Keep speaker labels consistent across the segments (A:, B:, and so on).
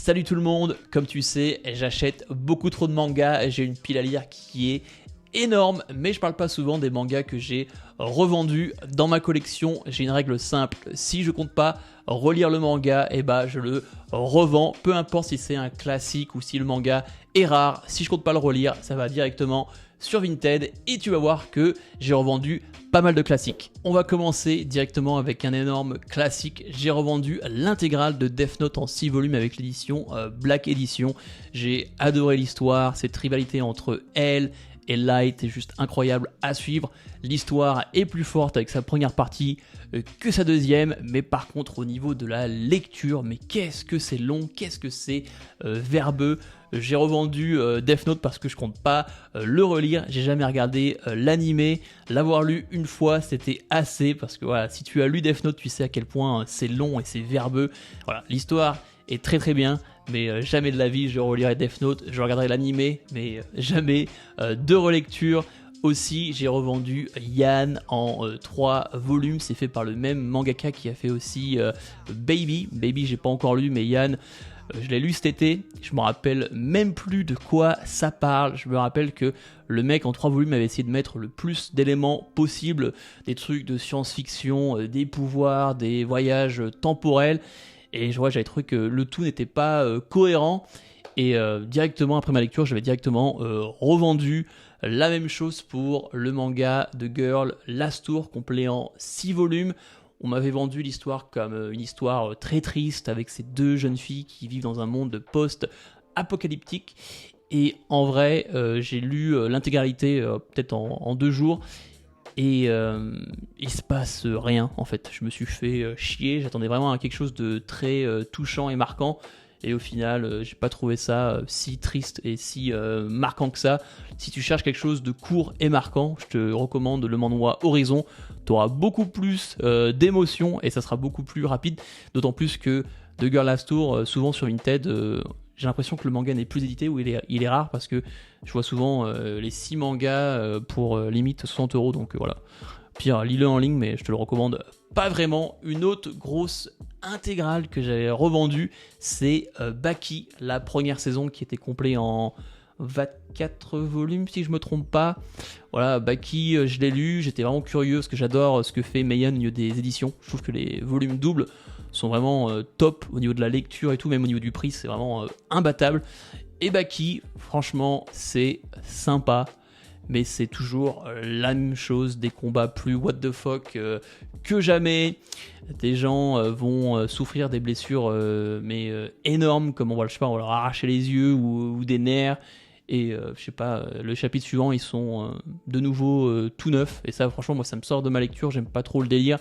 A: Salut tout le monde, comme tu sais, j'achète beaucoup trop de mangas, j'ai une pile à lire qui est énorme, mais je parle pas souvent des mangas que j'ai revendus. Dans ma collection, j'ai une règle simple, si je compte pas relire le manga, je le revends, peu importe si c'est un classique ou si le manga est rare, si je compte pas le relire, ça va directement sur Vinted et tu vas voir que j'ai revendu pas mal de classiques. On va commencer directement avec un énorme classique. J'ai revendu l'intégrale de Death Note en 6 volumes avec l'édition Black Edition. J'ai adoré l'histoire, cette rivalité entre elle et Light est juste incroyable à suivre. L'histoire est plus forte avec sa première partie que sa deuxième, mais par contre au niveau de la lecture, mais qu'est-ce que c'est long, qu'est-ce que c'est verbeux. J'ai revendu Death Note parce que je compte pas le relire, j'ai jamais regardé l'animé, l'avoir lu une fois c'était assez, parce que voilà, si tu as lu Death Note tu sais à quel point c'est long et c'est verbeux. Voilà, l'histoire est très très bien, mais jamais de la vie je relirai Death Note, je regarderai l'animé, mais jamais de relecture. Aussi, j'ai revendu Yann en 3 volumes, c'est fait par le même mangaka qui a fait aussi Baby. Baby, j'ai pas encore lu, mais Yann, je l'ai lu cet été, je me rappelle même plus de quoi ça parle. Je me rappelle que le mec en 3 volumes avait essayé de mettre le plus d'éléments possible, des trucs de science-fiction, des pouvoirs, des voyages temporels, et j'avais trouvé que le tout n'était pas cohérent, et directement après ma lecture, j'avais directement revendu. La même chose pour le manga de Girl Last Tour, complet en 6 volumes. On m'avait vendu l'histoire comme une histoire très triste avec ces deux jeunes filles qui vivent dans un monde post-apocalyptique. Et en vrai, j'ai lu l'intégralité peut-être en 2 jours. Et il se passe rien en fait. Je me suis fait chier. J'attendais vraiment à quelque chose de très touchant et marquant. Et au final, j'ai pas trouvé ça si triste et si marquant que ça. Si tu cherches quelque chose de court et marquant, je te recommande le manhwa Horizon. Tu auras beaucoup plus d'émotions et ça sera beaucoup plus rapide. D'autant plus que The Girl Last Tour, souvent sur Vinted, j'ai l'impression que le manga n'est plus édité ou il est rare parce que je vois souvent les 6 mangas pour limite 60€. Donc voilà. Pire, lis-le en ligne, mais je te le recommande pas vraiment. Une autre grosse intégrale que j'avais revendue, c'est Baki, la première saison qui était complète en 24 volumes si je me trompe pas. Voilà, Baki, je l'ai lu, j'étais vraiment curieux parce que j'adore ce que fait Meian au niveau des éditions. Je trouve que les volumes doubles sont vraiment top au niveau de la lecture et tout, même au niveau du prix, c'est vraiment imbattable. Et Baki, franchement, c'est sympa. Mais c'est toujours la même chose, des combats plus what the fuck que jamais. Des gens vont souffrir des blessures énormes, comme on va leur arracher les yeux ou des nerfs. Et le chapitre suivant, ils sont de nouveau tout neufs. Et ça, franchement, moi, ça me sort de ma lecture, j'aime pas trop le délire.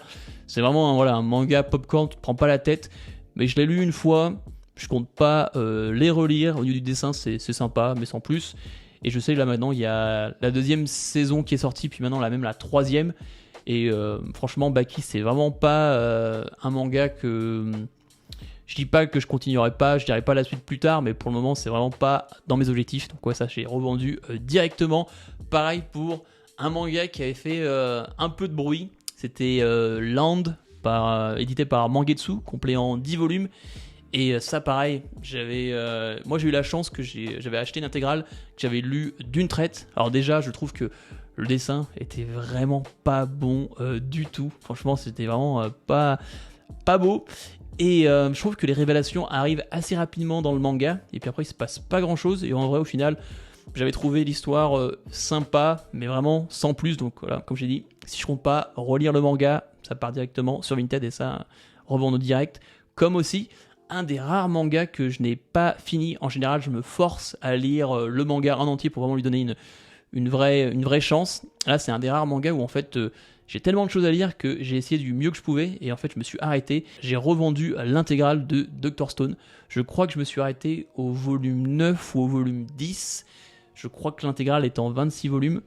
A: C'est vraiment un manga popcorn, tu te prends pas la tête. Mais je l'ai lu une fois, je compte pas les relire. Au niveau du dessin, c'est sympa, mais sans plus. Et je sais que là maintenant il y a la 2e saison qui est sortie, puis maintenant la 3e. Et franchement Baki c'est vraiment pas un manga que... Je dis pas que je continuerai pas, je dirai pas la suite plus tard, mais pour le moment c'est vraiment pas dans mes objectifs. Donc ouais, ça j'ai revendu directement. Pareil pour un manga qui avait fait un peu de bruit. C'était Land, édité par Mangetsu, complet en 10 volumes. Et ça pareil, moi j'ai eu la chance que j'avais acheté une intégrale que j'avais lue d'une traite. Alors déjà je trouve que le dessin était vraiment pas bon du tout. Franchement c'était vraiment pas beau. Et je trouve que les révélations arrivent assez rapidement dans le manga. Et puis après il se passe pas grand chose. Et en vrai au final j'avais trouvé l'histoire sympa, mais vraiment sans plus. Donc voilà, comme j'ai dit, si je compte pas relire le manga, ça part directement sur Vinted et ça revend au direct. Comme aussi un des rares mangas que je n'ai pas fini. En général, je me force à lire le manga en entier pour vraiment lui donner une vraie chance. Là, c'est un des rares mangas où en fait, j'ai tellement de choses à lire que j'ai essayé du mieux que je pouvais et en fait, je me suis arrêté. J'ai revendu l'intégrale de Dr. Stone. Je crois que je me suis arrêté au volume 9 ou au volume 10. Je crois que l'intégrale est en 26 volumes.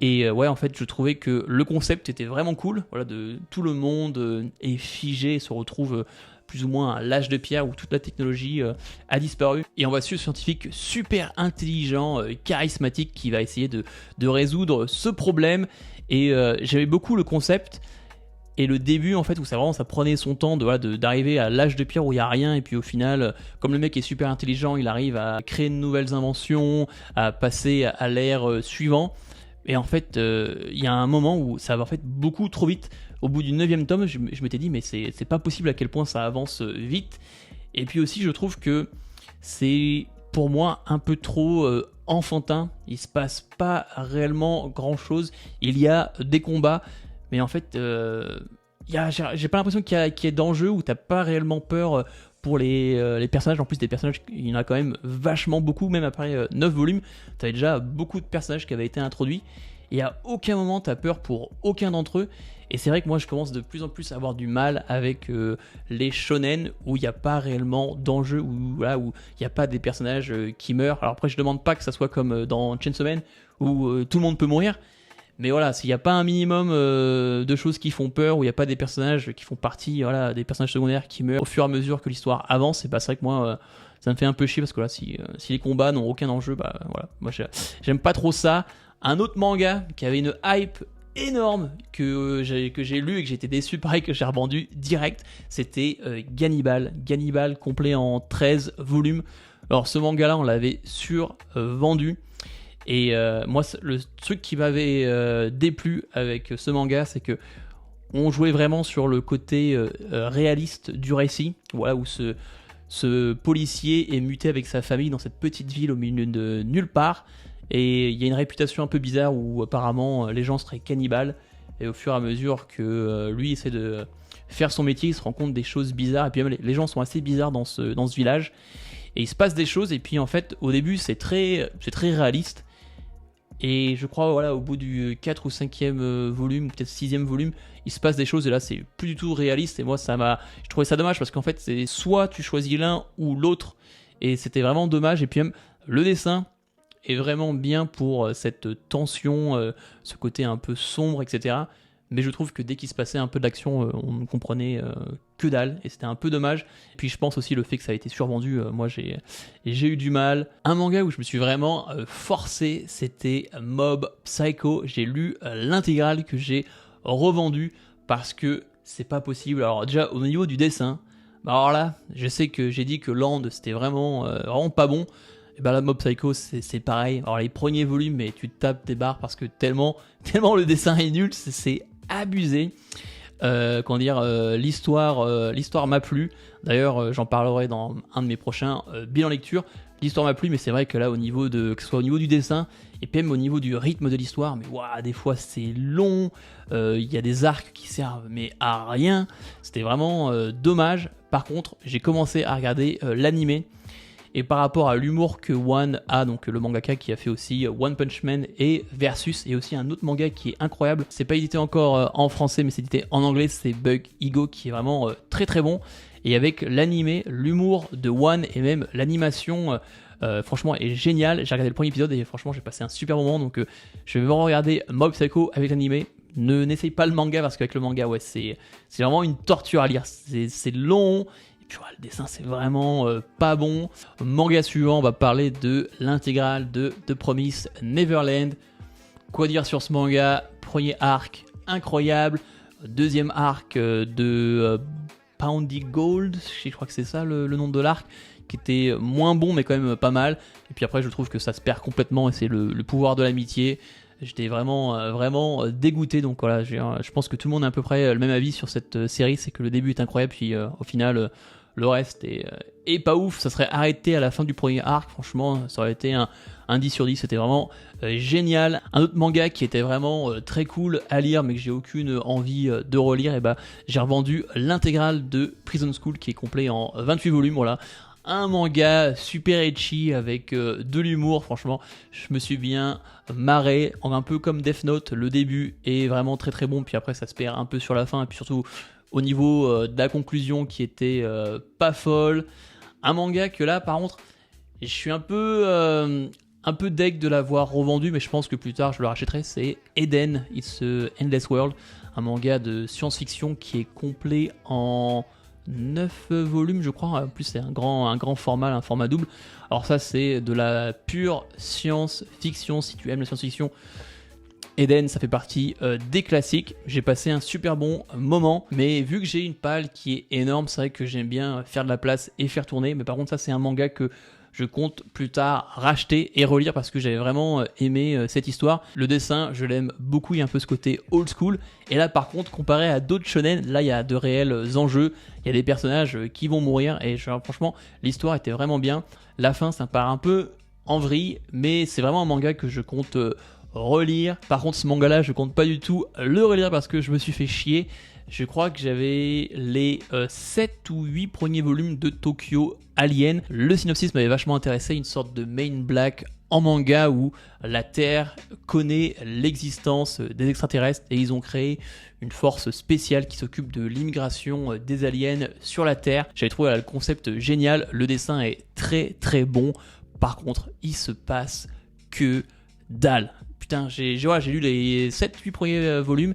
A: Et ouais, en fait, je trouvais que le concept était vraiment cool. Voilà, tout le monde est figé et se retrouve plus ou moins à l'âge de pierre où toute la technologie a disparu. Et on voit ce scientifique super intelligent, charismatique qui va essayer de résoudre ce problème. Et j'aimais beaucoup le concept. Et le début, en fait, où ça prenait son temps d'arriver à l'âge de pierre où il n'y a rien, et puis au final, comme le mec est super intelligent, il arrive à créer de nouvelles inventions, à passer à l'ère suivant. Et en fait, il y a un moment où ça va en fait beaucoup trop vite. Au bout du 9e tome, je m'étais dit, mais c'est pas possible à quel point ça avance vite. Et puis aussi, je trouve que c'est pour moi un peu trop enfantin. Il se passe pas réellement grand chose. Il y a des combats. Mais en fait, j'ai pas l'impression qu'il y ait d'enjeu où t'as pas réellement peur pour les personnages. En plus, des personnages, il y en a quand même vachement beaucoup, même après 9 volumes. T'avais déjà beaucoup de personnages qui avaient été introduits. Et à aucun moment t'as peur pour aucun d'entre eux. Et c'est vrai que moi, je commence de plus en plus à avoir du mal avec les shonen où il n'y a pas réellement d'enjeu, où il n'y a pas des personnages qui meurent. Alors après, je demande pas que ça soit comme dans Chainsaw Man où tout le monde peut mourir. Mais voilà, s'il n'y a pas un minimum de choses qui font peur, où il n'y a pas des personnages qui font partie, des personnages secondaires qui meurent au fur et à mesure que l'histoire avance, et bah c'est vrai que moi, ça me fait un peu chier parce que là, si les combats n'ont aucun enjeu, bah voilà, moi j'aime pas trop ça. Un autre manga qui avait une hype énorme que j'ai lu et que j'ai été déçu, pareil, que j'ai revendu direct, c'était Gannibal complet en 13 volumes. Alors ce manga-là, on l'avait survendu. Et moi, le truc qui m'avait déplu avec ce manga, c'est que on jouait vraiment sur le côté réaliste du récit, voilà, où ce policier est muté avec sa famille dans cette petite ville au milieu de nulle part. Et il y a une réputation un peu bizarre où apparemment les gens seraient cannibales. Et au fur et à mesure que lui essaie de faire son métier, il se rend compte des choses bizarres. Et puis même les gens sont assez bizarres dans ce village. Et il se passe des choses. Et puis en fait, au début, c'est très réaliste. Et je crois, voilà, au bout du 4 ou 5e volume, peut-être 6e volume, il se passe des choses et là, c'est plus du tout réaliste. Et moi, je trouvais ça dommage parce qu'en fait, c'est soit tu choisis l'un ou l'autre. Et c'était vraiment dommage. Et puis même, le dessin est vraiment bien pour cette tension, ce côté un peu sombre, etc. Mais je trouve que dès qu'il se passait un peu d'action, on ne comprenait que dalle, et c'était un peu dommage. Puis je pense aussi le fait que ça a été survendu, moi j'ai eu du mal. Un manga où je me suis vraiment forcé, c'était Mob Psycho. J'ai lu l'intégrale que j'ai revendu parce que c'est pas possible. Alors déjà au niveau du dessin, alors là, je sais que j'ai dit que Land c'était vraiment pas bon. Et ben la Mob Psycho c'est pareil. Alors les premiers volumes, mais tu te tapes tes barres parce que tellement le dessin est nul, c'est abusé. L'histoire m'a plu. D'ailleurs, j'en parlerai dans un de mes prochains bilans lecture. L'histoire m'a plu, mais c'est vrai que là, que ce soit au niveau du dessin et puis même au niveau du rythme de l'histoire, mais des fois c'est long. Il y a des arcs qui servent mais à rien. C'était vraiment dommage. Par contre, j'ai commencé à regarder l'animé. Et par rapport à l'humour que One a, donc le mangaka qui a fait aussi One Punch Man et Versus, et aussi un autre manga qui est incroyable, c'est pas édité encore en français mais c'est édité en anglais, c'est Bug Ego, qui est vraiment très très bon. Et avec l'animé, l'humour de One et même l'animation, franchement est génial. J'ai regardé le premier épisode et franchement j'ai passé un super moment, donc je vais vraiment regarder Mob Psycho avec l'animé. N'essaye pas le manga parce qu'avec le manga, c'est vraiment une torture à lire, c'est long. Le dessin c'est vraiment pas bon. Manga suivant, on va parler de l'intégrale de The Promised Neverland. Quoi dire sur ce manga? Premier arc incroyable, deuxième arc de Poundy Gold, je crois que c'est ça le nom de l'arc, qui était moins bon mais quand même pas mal. Et puis après je trouve que ça se perd complètement et c'est le pouvoir de l'amitié. J'étais vraiment dégoûté, donc voilà, je pense que tout le monde a à peu près le même avis sur cette série, c'est que le début est incroyable, puis au final le reste est pas ouf. Ça serait arrêté à la fin du premier arc, franchement ça aurait été un 10 sur 10, c'était vraiment génial. Un autre manga qui était vraiment très cool à lire mais que j'ai aucune envie de relire, et j'ai revendu l'intégrale de Prison School qui est complet en 28 volumes, voilà. Un manga super ecchi avec de l'humour, franchement je me suis bien marré, un peu comme Death Note. Le début est vraiment très très bon, puis après ça se perd un peu sur la fin, et puis surtout au niveau de la conclusion qui était pas folle. Un manga que là par contre je suis un peu deg de l'avoir revendu, mais je pense que plus tard je le rachèterai. C'est Eden, It's a Endless World, un manga de science-fiction qui est complet en 9 volumes je crois, en plus c'est un grand format, un format double. Alors ça c'est de la pure science-fiction, si tu aimes la science-fiction Eden, ça fait partie des classiques. J'ai passé un super bon moment, mais vu que j'ai une palle qui est énorme, c'est vrai que j'aime bien faire de la place et faire tourner. Mais par contre, ça, c'est un manga que je compte plus tard racheter et relire parce que j'avais vraiment aimé cette histoire. Le dessin, je l'aime beaucoup, il y a un peu ce côté old school. Et là, par contre, comparé à d'autres shonen, là, il y a de réels enjeux. Il y a des personnages qui vont mourir et franchement, l'histoire était vraiment bien. La fin, ça part un peu en vrille, mais c'est vraiment un manga que je compte relire. Par contre, ce manga-là, je compte pas du tout le relire parce que je me suis fait chier. Je crois que j'avais les 7 ou 8 premiers volumes de Tokyo Alien. Le synopsis m'avait vachement intéressé, une sorte de main black en manga où la Terre connaît l'existence des extraterrestres et ils ont créé une force spéciale qui s'occupe de l'immigration des aliens sur la Terre. J'avais trouvé le concept génial, le dessin est très très bon. Par contre, il se passe que dalle. Putain, j'ai lu les 7-8 premiers volumes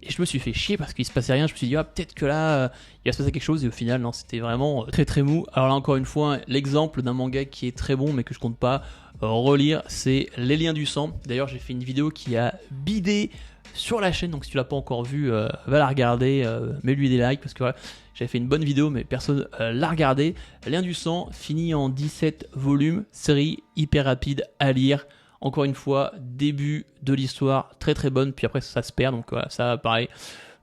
A: et je me suis fait chier parce qu'il se passait rien. Je me suis dit, peut-être que là, il va se passer quelque chose. Et au final, non, c'était vraiment très très mou. Alors là, encore une fois, l'exemple d'un manga qui est très bon mais que je compte pas relire, c'est Les Liens du Sang. D'ailleurs, j'ai fait une vidéo qui a bidé sur la chaîne. Donc si tu l'as pas encore vue, va la regarder. Mets-lui des likes parce que voilà, j'avais fait une bonne vidéo mais personne l'a regardé. Liens du Sang, fini en 17 volumes. Série hyper rapide à lire. Encore une fois, début de l'histoire très très bonne, puis après ça se perd, donc voilà, ça pareil,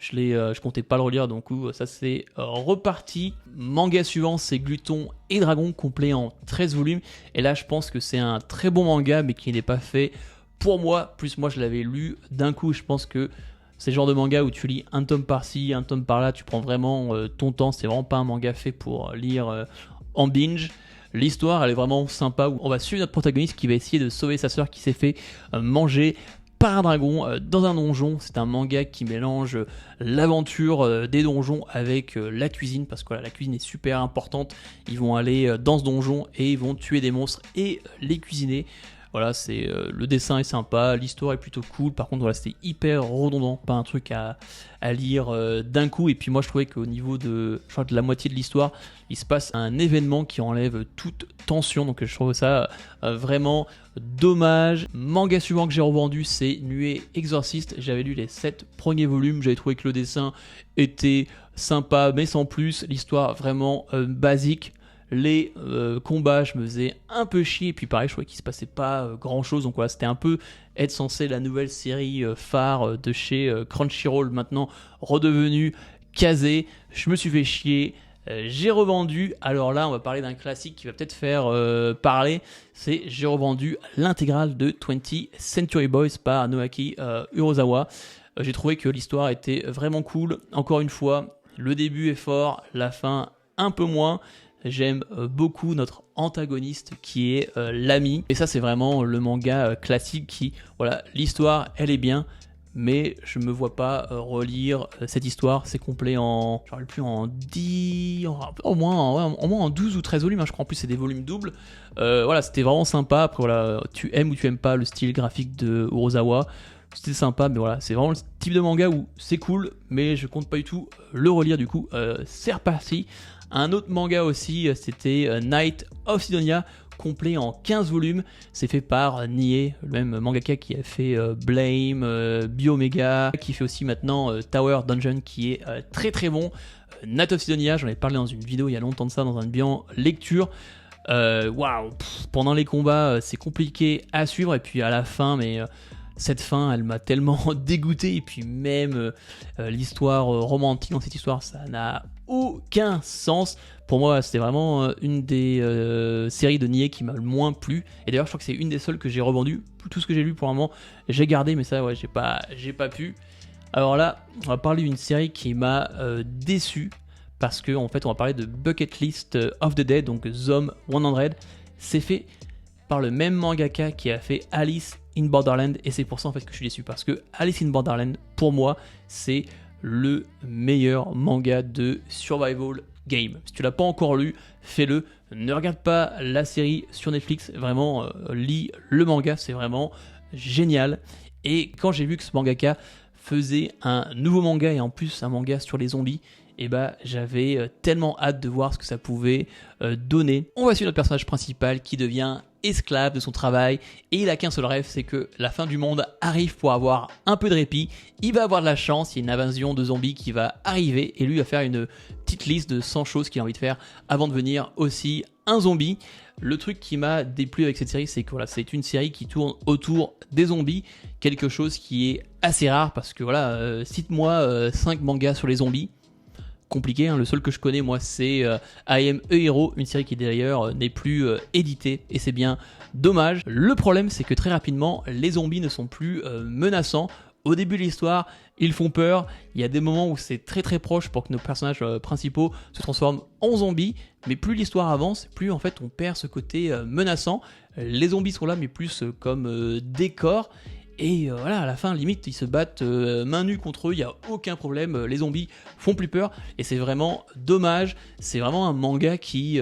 A: je comptais pas le relire, donc ça c'est reparti. Manga suivant, c'est Gluton et Dragon, complet en 13 volumes, et là je pense que c'est un très bon manga, mais qui n'est pas fait pour moi, plus moi je l'avais lu d'un coup, je pense que c'est le genre de manga où tu lis un tome par-ci, un tome par-là, tu prends vraiment ton temps, c'est vraiment pas un manga fait pour lire en binge. L'histoire, elle est vraiment sympa. On va suivre notre protagoniste qui va essayer de sauver sa sœur qui s'est fait manger par un dragon dans un donjon. C'est un manga qui mélange l'aventure des donjons avec la cuisine parce que voilà, la cuisine est super importante. Ils vont aller dans ce donjon et ils vont tuer des monstres et les cuisiner. Voilà, c'est le dessin est sympa, l'histoire est plutôt cool. Par contre, voilà, c'était hyper redondant, pas un truc à lire d'un coup. Et puis moi, je trouvais qu'au niveau de la moitié de l'histoire, il se passe un événement qui enlève toute tension. Donc je trouve ça vraiment dommage. Manga suivant que j'ai revendu, c'est Nuée Exorciste. J'avais lu les 7 premiers volumes. J'avais trouvé que le dessin était sympa, mais sans plus. L'histoire vraiment basique. Les combats, je me faisais un peu chier, et puis pareil, je trouvais qu'il se passait pas grand chose. Donc voilà, c'était un peu être censé la nouvelle série phare de chez Crunchyroll, maintenant redevenue Kazé. Je me suis fait chier, j'ai revendu. Alors là, on va parler d'un classique qui va peut-être faire parler. J'ai revendu l'intégrale de 20th Century Boys par Naoki Urasawa. J'ai trouvé que l'histoire était vraiment cool. Encore une fois, le début est fort, la fin un peu moins. J'aime beaucoup notre antagoniste qui est l'ami. Et ça, c'est vraiment le manga classique qui, voilà, l'histoire, elle est bien, mais je me vois pas relire cette histoire. C'est complet en, je ne rappelle plus, en 10, au moins en 12 ou 13 volumes, hein, je crois. En plus, c'est des volumes doubles. Voilà, c'était vraiment sympa. Après, voilà, tu aimes ou tu aimes pas le style graphique de Urasawa. C'était sympa, mais voilà, c'est vraiment le type de manga où c'est cool, mais je compte pas du tout le relire. Du coup, c'est reparti. Un autre manga aussi, c'était Night of Sidonia, complet en 15 volumes. C'est fait par Nie, le même mangaka qui a fait Blame, Biomega, qui fait aussi maintenant Tower Dungeon, qui est très très bon. Night of Sidonia, j'en ai parlé dans une vidéo il y a longtemps de ça, dans un bien lecture. Waouh, pendant les combats, c'est compliqué à suivre, et puis à la fin, mais... cette fin, elle m'a tellement dégoûté, et puis même l'histoire romantique dans cette histoire, ça n'a aucun sens. Pour moi, c'était vraiment une des séries de Nie qui m'a le moins plu. Et d'ailleurs, je crois que c'est une des seules que j'ai revendues. Tout ce que j'ai lu pour le moment, j'ai gardé, mais ça, ouais, j'ai pas pu. Alors là, on va parler d'une série qui m'a déçu, parce que en fait, on va parler de Bucket List of the Dead, donc Zom 100. C'est fait par le même mangaka qui a fait Alice in Borderland, et c'est pour ça en fait que je suis déçu, parce que Alice in Borderland, pour moi, c'est le meilleur manga de survival game. Si tu l'as pas encore lu, fais-le. Ne regarde pas la série sur Netflix, vraiment lis le manga, c'est vraiment génial. Et quand j'ai vu que ce mangaka faisait un nouveau manga, et en plus un manga sur les zombies, et bah j'avais tellement hâte de voir ce que ça pouvait donner. On va suivre notre personnage principal qui devient esclave de son travail et il a qu'un seul rêve, c'est que la fin du monde arrive pour avoir un peu de répit. Il va avoir de la chance, il y a une invasion de zombies qui va arriver et lui va faire une petite liste de 100 choses qu'il a envie de faire avant de devenir aussi un zombie. Le truc qui m'a déplu avec cette série, c'est que voilà, c'est une série qui tourne autour des zombies, quelque chose qui est assez rare parce que voilà, cite-moi 5 mangas sur les zombies. Compliqué, hein. Le seul que je connais moi c'est I Am a Hero, une série qui d'ailleurs n'est plus éditée et c'est bien dommage. Le problème c'est que très rapidement les zombies ne sont plus menaçants. Au début de l'histoire ils font peur, il y a des moments où c'est très très proche pour que nos personnages principaux se transforment en zombies, mais plus l'histoire avance, plus en fait on perd ce côté menaçant. Les zombies sont là mais plus comme décor. Et voilà, à la fin, limite, ils se battent main nue contre eux, il n'y a aucun problème, les zombies font plus peur, et c'est vraiment dommage, c'est vraiment un manga qui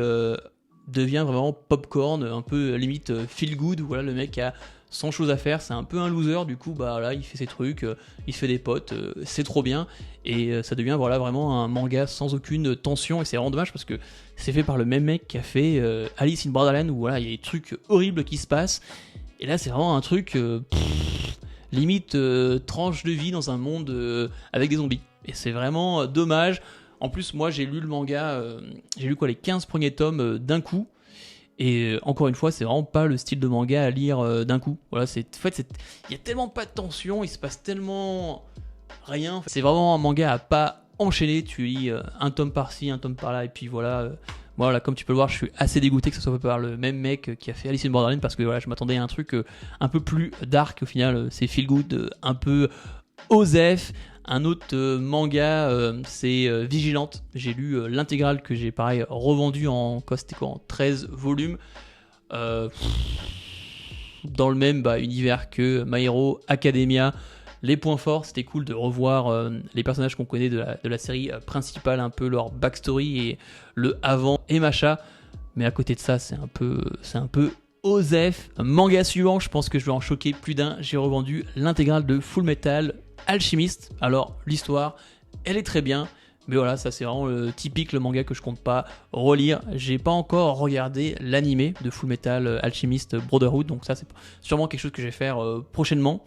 A: devient vraiment popcorn, un peu limite feel good, où voilà, le mec a 100 choses à faire, c'est un peu un loser, du coup, bah là, il fait ses trucs, il se fait des potes, c'est trop bien, et ça devient voilà, vraiment un manga sans aucune tension, et c'est vraiment dommage parce que c'est fait par le même mec qui a fait Alice in Borderland, où voilà, il y a des trucs horribles qui se passent, et là, c'est vraiment un truc... limite tranche de vie dans un monde avec des zombies. Et c'est vraiment dommage. En plus, moi, j'ai lu le manga, j'ai lu quoi, les 15 premiers tomes d'un coup. Et encore une fois, c'est vraiment pas le style de manga à lire d'un coup. Voilà, en fait, il y a tellement pas de tension, il se passe tellement rien. C'est vraiment un manga à pas enchaîner. Tu lis un tome par-ci, un tome par-là, et puis voilà. Voilà, comme tu peux le voir, je suis assez dégoûté que ce soit fait par le même mec qui a fait Alice in Borderland parce que voilà, je m'attendais à un truc un peu plus dark. Au final, c'est feel good, un peu osef. Un autre manga, c'est Vigilante. J'ai lu l'intégrale que j'ai pareil revendu en, c'était quoi, en 13 volumes. Dans le même univers que My Hero Academia. Les points forts, c'était cool de revoir les personnages qu'on connaît de la série principale, un peu leur backstory et le avant et Macha. Mais à côté de ça, c'est un peu osef. Manga suivant, je pense que je vais en choquer plus d'un. J'ai revendu l'intégrale de Full Metal Alchemist. Alors, l'histoire, elle est très bien. Mais voilà, ça c'est vraiment typique le manga que je compte pas relire. J'ai pas encore regardé l'animé de Full Metal Alchemist Brotherhood. Donc ça, c'est sûrement quelque chose que je vais faire prochainement.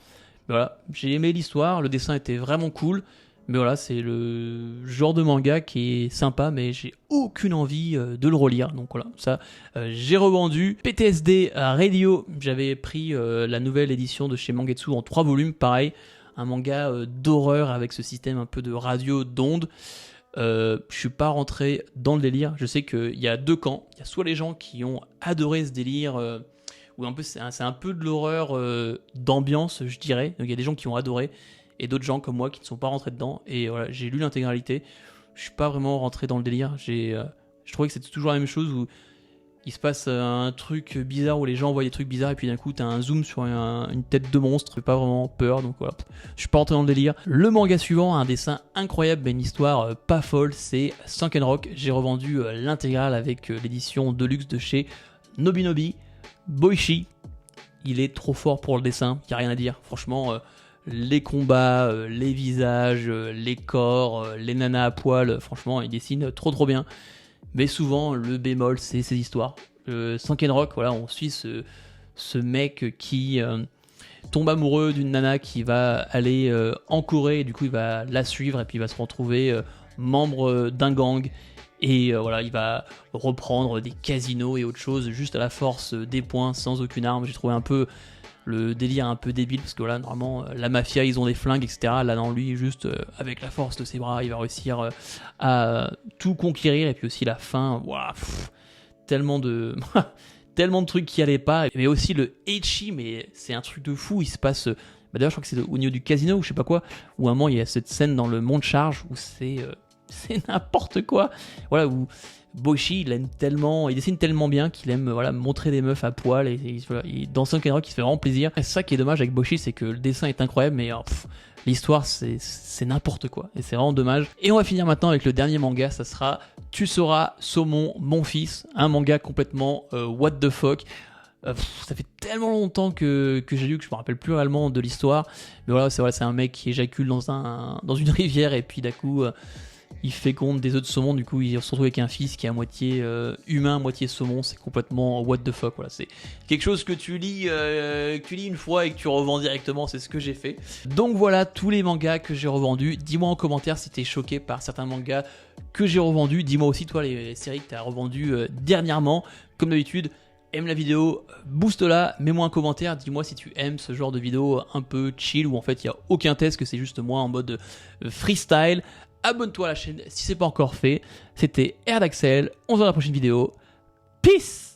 A: Voilà, j'ai aimé l'histoire, le dessin était vraiment cool, mais voilà, c'est le genre de manga qui est sympa, mais j'ai aucune envie de le relire. Donc voilà, ça, j'ai revendu. PTSD Radio, j'avais pris la nouvelle édition de chez Mangetsu en 3 volumes, pareil, un manga d'horreur avec ce système un peu de radio d'ondes. Je suis pas rentré dans le délire, je sais qu'il y a 2 camps, il y a soit les gens qui ont adoré ce délire... où un peu, c'est un peu de l'horreur d'ambiance, je dirais. Donc il y a des gens qui ont adoré et d'autres gens comme moi qui ne sont pas rentrés dedans. Et voilà, j'ai lu l'intégralité. Je suis pas vraiment rentré dans le délire. Je trouvais que c'était toujours la même chose où il se passe un truc bizarre où les gens voient des trucs bizarres et puis d'un coup t'as un zoom sur une tête de monstre. Ça fait pas vraiment peur. Donc voilà, je suis pas rentré dans le délire. Le manga suivant a un dessin incroyable mais une histoire pas folle. C'est Sunken Rock. J'ai revendu l'intégrale avec l'édition Deluxe de chez Nobinobi. Boichi, il est trop fort pour le dessin, il n'y a rien à dire. Franchement, les combats, les visages, les corps, les nanas à poil, franchement, il dessine trop bien. Mais souvent, le bémol, c'est ses histoires. Sunken Rock, voilà, on suit ce mec qui tombe amoureux d'une nana qui va aller en Corée, et du coup, il va la suivre, et puis il va se retrouver membre d'un gang. Et voilà, il va reprendre des casinos et autre chose juste à la force des poings, sans aucune arme. J'ai trouvé un peu le délire un peu débile parce que voilà, normalement la mafia ils ont des flingues etc. Là dans lui juste avec la force de ses bras il va réussir à tout conquérir. Et puis aussi la fin, wow, tellement de tellement de trucs qui allaient pas. Mais aussi le ecchi, mais c'est un truc de fou. Il se passe d'ailleurs je crois que c'est au niveau du casino ou je sais pas quoi, où à un moment il y a cette scène dans le monde charge où c'est n'importe quoi. Voilà, où Boichi, il dessine tellement bien qu'il aime voilà, montrer des meufs à poil et voilà, dans Sunken Rock il se fait vraiment plaisir. Et c'est ça qui est dommage avec Boichi, c'est que le dessin est incroyable mais l'histoire c'est n'importe quoi et c'est vraiment dommage. Et on va finir maintenant avec le dernier manga, ça sera Tu seras Saumon mon fils, un manga complètement what the fuck. Ça fait tellement longtemps que j'ai lu que je me rappelle plus réellement de l'histoire. Mais voilà, c'est un mec qui éjacule dans une rivière et puis d'un coup il féconde des œufs de saumon, du coup il se retrouve avec un fils qui est à moitié humain, moitié saumon, c'est complètement what the fuck, voilà, c'est quelque chose que tu lis une fois et que tu revends directement, c'est ce que j'ai fait. Donc voilà tous les mangas que j'ai revendus, dis-moi en commentaire si t'es choqué par certains mangas que j'ai revendus, dis-moi aussi toi les séries que t'as revendues dernièrement, comme d'habitude. Aime la vidéo, booste-la, mets-moi un commentaire, dis-moi si tu aimes ce genre de vidéo un peu chill où en fait il n'y a aucun test, que c'est juste moi en mode freestyle. Abonne-toi à la chaîne si c'est pas encore fait. C'était Erdaxel, on se voit dans la prochaine vidéo. Peace!